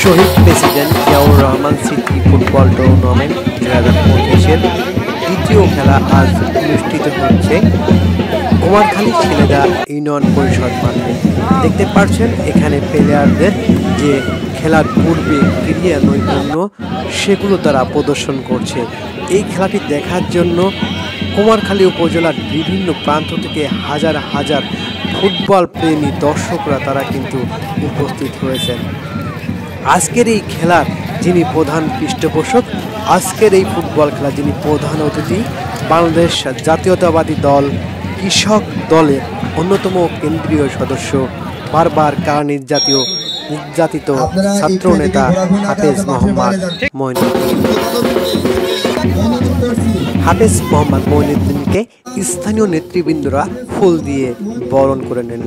শহীদ president Ziaur Rahman city football tournament 2025-এর দ্বিতীয় খেলা আজ অনুষ্ঠিত হচ্ছে কুমারখালী শিলেদা ইউনিয়ন পরিষদ মাঠে। দেখতে পাচ্ছেন এখানে প্লেয়ারদের যে খেলার পূর্বে ক্রীড়া নৈপুণ্য সেগুলো তারা প্রদর্শন করছে। এই খেলাটি দেখার জন্য কুমারখালী উপজেলার বিভিন্ন প্রান্ত থেকে হাজার হাজার ফুটবল প্রেমী দর্শকরা তারা কিন্তু উপস্থিত হয়েছেন। আজকের এই খেলার যিনি প্রধান পৃষ্ঠপোষক, আজকের এই ফুটবল খেলা যিনি প্রধান অতিথি, বাংলাদেশ জাতীয়তাবাদী দল কৃষক দলের অন্যতম কেন্দ্রীয় সদস্য, বারবার কারা নির্যাতিত ছাত্র নেতা হাফেজ মোহাম্মদ মঈনুদ্দিন। হাফেজ মোহাম্মদ মঈনুদ্দিনকে স্থানীয় নেতৃবৃন্দরা ফুল দিয়ে বরণ করে নেন।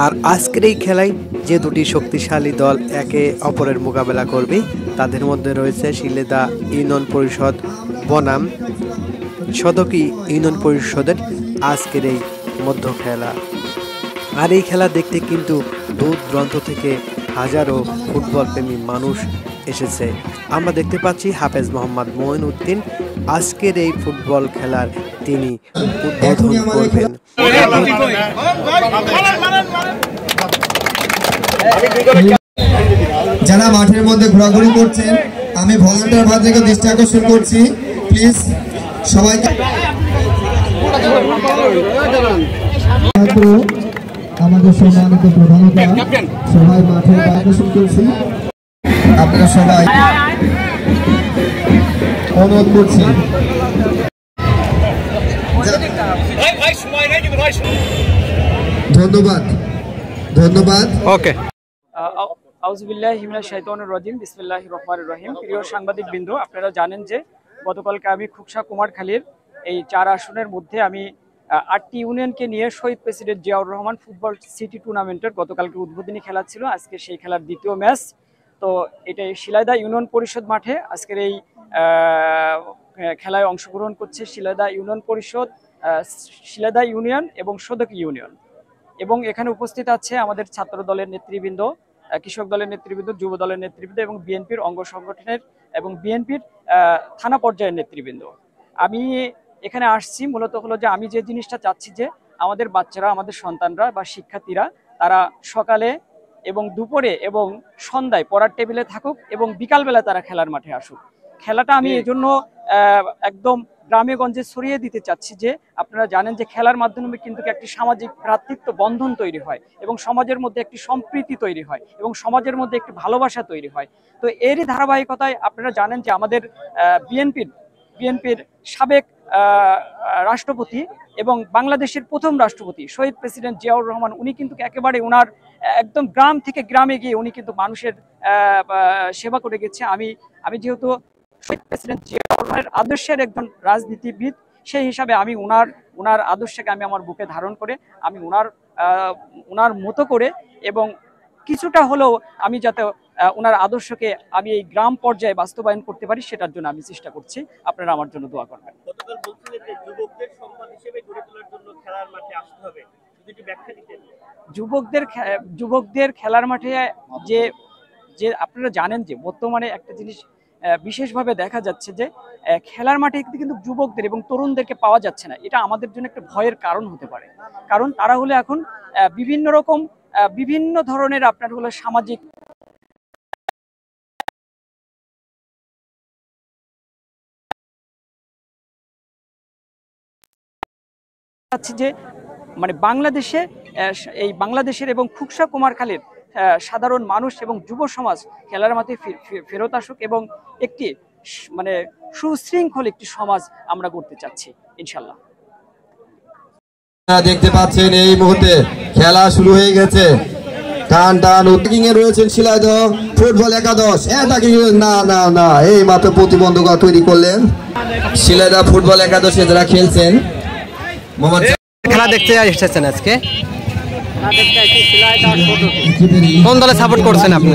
আর আজকের এই খেলায় যে দুটি শক্তিশালী দল একে অপরের মোকাবেলা করবে তাদের মধ্যে রয়েছে শিলেদা ইউনিয়ন পরিষদ বনাম সদকি ইউনিয়ন পরিষদের আজকের এই মধ্য খেলা। আর এই খেলা দেখতে কিন্তু দূর দূরান্ত থেকে হাজারো ফুটবল প্রেমী মানুষ এসেছে। আমরা দেখতে পাচ্ছি হাফেজ মোহাম্মদ মঈনুদ্দিন আজকের এই ফুটবল খেলার তিনি উদ্বোধন করবেন। যারা মাঠের মধ্যে ঘোরাঘুরি করছেন আমি ভলান্টিয়ার ভাগ থেকে দৃষ্টি আকর্ষণ করছি, প্লিজ সবাইকে আমাদের সম্মানিত প্রধানতা সবাই মাঠে আকর্ষণ করছি, আপনারা সবাই অনুরোধ করছি। ধন্যবাদ ধন্যবাদ। ওকে। আউযুবিল্লাহি মিনাশ শাইতানির রাজিম, বিসমিল্লাহির রহমানির রহিম। প্রিয় সাংবাদিক বৃন্দ, আপনারা জানেন যে গতকালকে আমি খুকসা কুমারখালীর এই 4 আসনের মধ্যে আমি 8টি ইউনিয়নকে নিয়ে শহীদ president Ziaur Rahman football city টুর্নামেন্টের গতকালকে উদ্বোধনী খেলা ছিল। আজকে সেই খেলার দ্বিতীয় ম্যাচ। তো এটাই শিলেদা ইউনিয়ন পরিষদ মাঠে আজকের এই খেলায় অংশগ্রহণ করছে শিলেদা ইউনিয়ন পরিষদ, শিলেদা ইউনিয়ন এবং সদকি ইউনিয়ন। এবং এখানে উপস্থিত আছে আমাদের ছাত্র দলের নেতৃবৃন্দ, কৃষক দলের নেতৃবৃন্দ, যুব দলের নেতৃবৃন্দ এবং বিএনপির অঙ্গ সংগঠনের এবং বিএনপির থানা পর্যায়ের নেতৃবৃন্দ। আমি এখানে আসছি মূলত হলো যে আমি যে জিনিসটা চাচ্ছি যে আমাদের বাচ্চারা, আমাদের সন্তানরা বা শিক্ষার্থীরা তারা সকালে এবং দুপুরে এবং সন্ধ্যায় পড়ার টেবিলে থাকুক এবং বিকালবেলা তারা খেলার মাঠে আসুক। খেলাটা আমি এজন্য একদম গ্রামে গঞ্জে ছড়িয়ে দিতে চাচ্ছি যে আপনারা জানেন যে খেলার মাধ্যমে কিন্তু একটি সামাজিক ভ্রাতৃত্ব বন্ধন তৈরি হয় এবং সমাজের মধ্যে একটি সম্প্রীতি তৈরি হয় এবং সমাজের মধ্যে একটি ভালোবাসা তৈরি হয়। তো এরই ধারাবাহিকতায় আপনারা জানেন যে আমাদের বিএনপির সাবেক রাষ্ট্রপতি এবং বাংলাদেশের প্রথম রাষ্ট্রপতি শহীদ প্রেসিডেন্ট জিয়াউর রহমান, উনি কিন্তু একেবারে ওনার একদম গ্রাম থেকে গ্রামে গিয়ে উনি কিন্তু মানুষের সেবা করে গেছে। আমি যেহেতু শহীদ প্রেসিডেন্ট জিয়াউর রহমানের আদর্শের একজন রাজনীতিবিদ, সেই হিসাবে আমি ওনার আদর্শকে আমি আমার বুকে ধারণ করে আমি ওনার মতো করে এবং কিছুটা হলেও আমি যাতে ওনার আদর্শকে আমি এই গ্রাম পর্যায়ে বাস্তবায়ন করতে পারি সেটার জন্য আমি চেষ্টা করছি। আপনারা আমার জন্য দোয়া করবেন। যুবকদের খেলার মাঠে যে আপনারা জানেন যে বর্তমানে একটা জিনিস বিশেষভাবে দেখা যাচ্ছে যে খেলার মাঠে কিন্তু যুবকদের এবং তরুণদেরকে পাওয়া যাচ্ছে না। এটা আমাদের জন্য একটা ভয়ের কারণ হতে পারে, কারণ তারা হলো এখন বিভিন্ন ধরনের আপনার হলো সামাজিক যে মানে বাংলাদেশের এবং খুকসা কুমারখালীর সাধারণ মানুষ এবং যুব সমাজ খেলার মাঠে ফেরত আসুক এবং একটি মানে সুশৃঙ্খল একটি সমাজ আমরা গড়তে চাচ্ছি ইনশাল্লাহ। দেখতে পাচ্ছেন এই মুহূর্তে খেলা শুরু হয়ে গেছে। টান টান উদ্যোগিং এ রয়েছেন শিলাইদহ ফুটবল একাদশ। না না না, এই মাত্র প্রতিবন্ধকতা তৈরি করলেন শিলাইদহ ফুটবল একাদশে যারা খেলছেন। খেলা দেখতে এসেছেন আজকে, কোন দলে সাপোর্ট করছেন আপনি?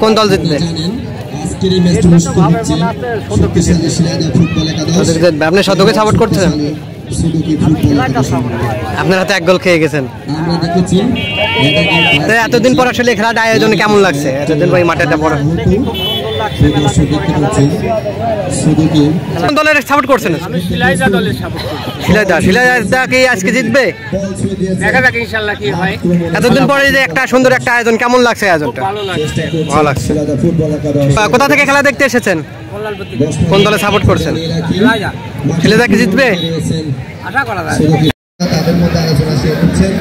কোন দল জিতবে? আপনি শতকে সাপোর্ট করছেন, আপনার হাতে 1 গোল খেয়ে গেছেন। এতদিন পর আসলে খেলাটা আয়োজন কেমন লাগছে? এতদিন পর মাঠেটা পড়া কোন দলের সাপোর্ট করছেন? শিলাইদহ কি আজকে জিতবে? দেখা যাক ইনশাআল্লাহ কি হয়। এতদিন পরে যে একটা সুন্দর একটা আয়োজন, কেমন লাগছে আয়োজনটা? ভালো লাগছে। কোথা থেকে খেলা দেখতে এসেছেন? কোন দলে সাপোর্ট করছেন? শিলাইদহ কি জিতবে? আশা করা যায়। তাদের মধ্যে আলোচনা শেয়ার করছেন,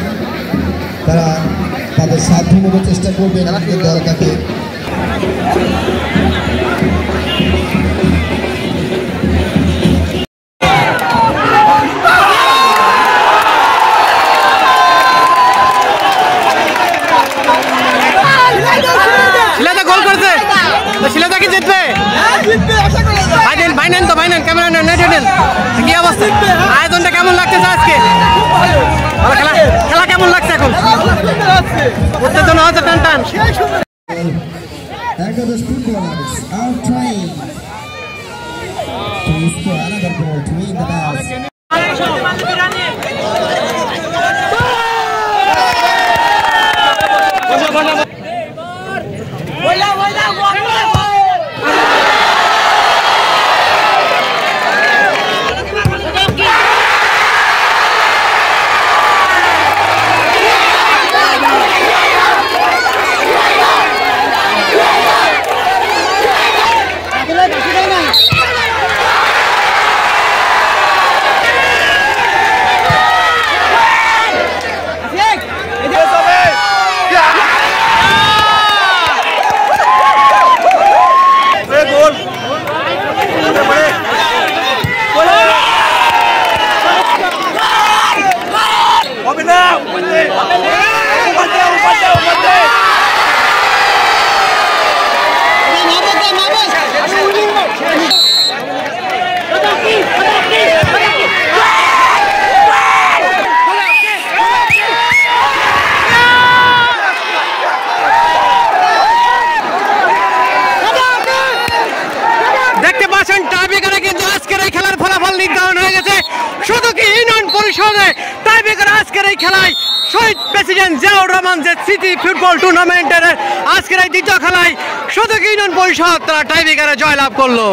তারা তাদের সাধ্যমতো চেষ্টা করবেন দলটাকে গোল করছে। শিলাইদহ কি জিতবে? ফাইনাল তো ফাইনাল, ক্যামেরা নেন। কি অবস্থা? আয়োজনটা কেমন লাগতেছে আজকে? খেলা কেমন লাগছে এখন? উত্তেজনা হচ্ছে টান টান। Ecuador's footballers are trying to score another goal to win the match. শহীদ প্রেসিডেন্ট জিয়াউর রহমান যে সিটি ফুটবল টুর্নামেন্টের আজকের এই দ্বিতীয় খেলায় সদক ইউনিয়ন পরিষদ তারা টাইব্রেকারে জয়লাভ করলো।